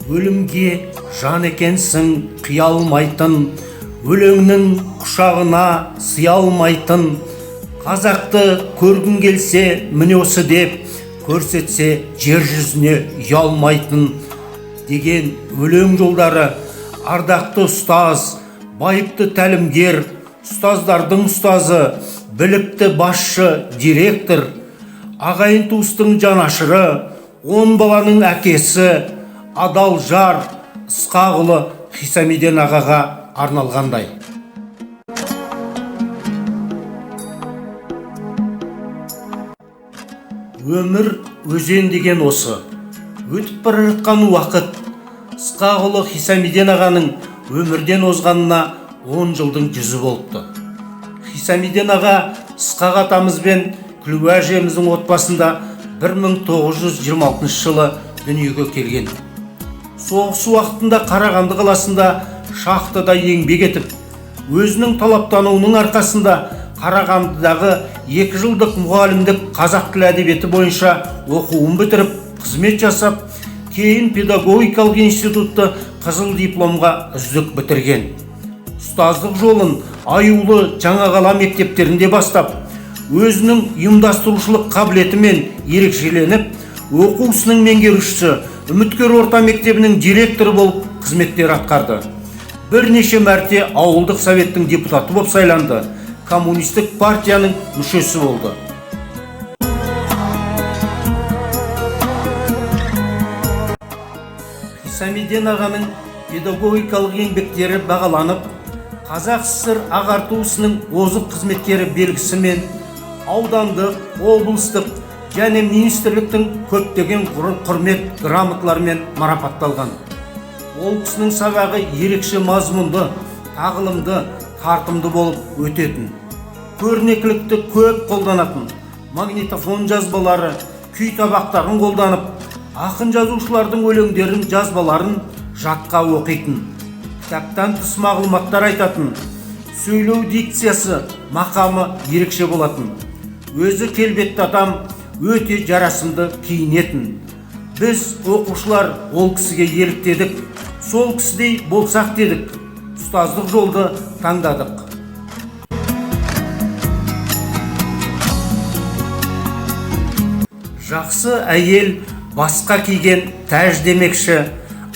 Өлімге жан екенсің қия алмайтын, өлеңнің құшағына сыя алмайтын. Қазақты көргің келсе міне осы деп, көрсетсе жер жүзіне ұялмайтын. Деген өлең жолдары ардақты ұстаз, байыпты тәлімгер, ұстаздардың ұстазы, білікті басшы, директор, ағайын туыстың жанашыры, 10 баланың әкесі, адал жар Ысқақұлы Хисамиден ағаға арналғандай. Өмір өзен деген осы. Өтіп бара жатқан уақыт Ысқақұлы Хисамиден ағаның өмірден озғанына 10 жылдың жүзі болыпты. Хисамиден аға Ысқақ атамыз бен Күлуә әжеміздің отбасында 1926 жылы дүниеге келген. Соғыс уақытында Қарағанды қаласында шахтада еңбек етіп, өзінің талаптануының арқасында Қарағандыдағы 2 жылдық мұғалімдік қазақ тілі әдебиеті бойынша оқуын бітіріп, қызмет жасап, кейін педагогикалық институтты қызыл дипломға үздік бітірген. Ұстаздық жолын Аюлы Жаңақала мектептерінде бастап, өзінің ұйымдастырушылық қабілетімен ерекшеленіп, оқу ісінің меңгерушісі, үміткер орта мектебінің директоры болып қызметтер атқарды. Бірнеше мәрте ауылдық советтің депутаты болып сайланды, коммунистік партияның мүшесі болды. Хисамиден ағаның педагогикалық еңбектері бағаланып, Қазақ СССР ағарту ісінің озық қызметкері белгісімен аудандық, облыстық және министрліктің көптеген құрмет грамоталарымен марапатталған. Ол кісінің сабағы ерекше мазмұнды, тағылымды, тартымды болып өтетін. Көрнекілікті көп қолданатын, магнитофон жазбалары, күй табақтарын қолданып, ақын жазушылардың өлеңдерін, жазбаларын жатқа оқитын. Кітаптан тыс мағлұматтар айтатын, сөйлеу дикциясы, мақамы ерекше болатын. Өзі келбетті адам, өте жарасымды киінетін. Біз оқушылар ол кісіге еліктедік, сол кісідей болсақ дедік, ұстаздық жолды таңдадық. Жақсы әйел басқа киген тәж демекші,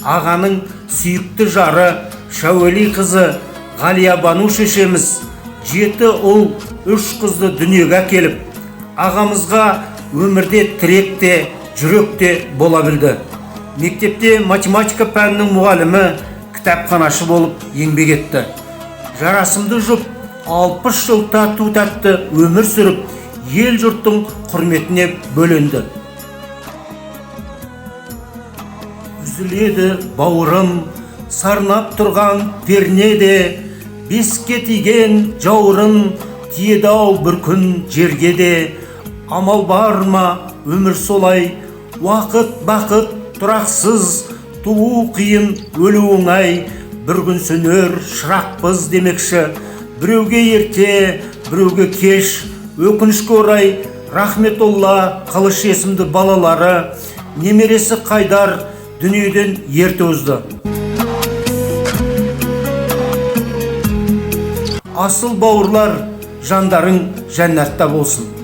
ағаның сүйікті жары Шәуели қызы Ғалиябану шешеміз 7 ұл 3 қызды дүниеге әкеліп, ағамызға өмірде тіректе, жүректе бола білді. Мектепте математика пәнінің мұғалімі, кітапханашы болып еңбек етті. Жарасымды жұп 60 жыл тату-тәтті өмір сүріп, ел жұрттың құрметіне бөленді. Үзіледі бауырым, сарнап тұрған пернеде, беске тиген жаурын, тиеді-ау бір күн жерге де. Амал бар ма өмір солай, уақыт бақыт тұрақсыз, туу қиын өлу оңай, бір күн сөнер шырақпыз демекші. Біреуге ерте, біреуге кеш, өкінішке орай Рахметолла Қылыш есімді балалары, немересі Қайдар дүниеден ерте озды. Асыл бауырлар, жандарың жәннатта болсын.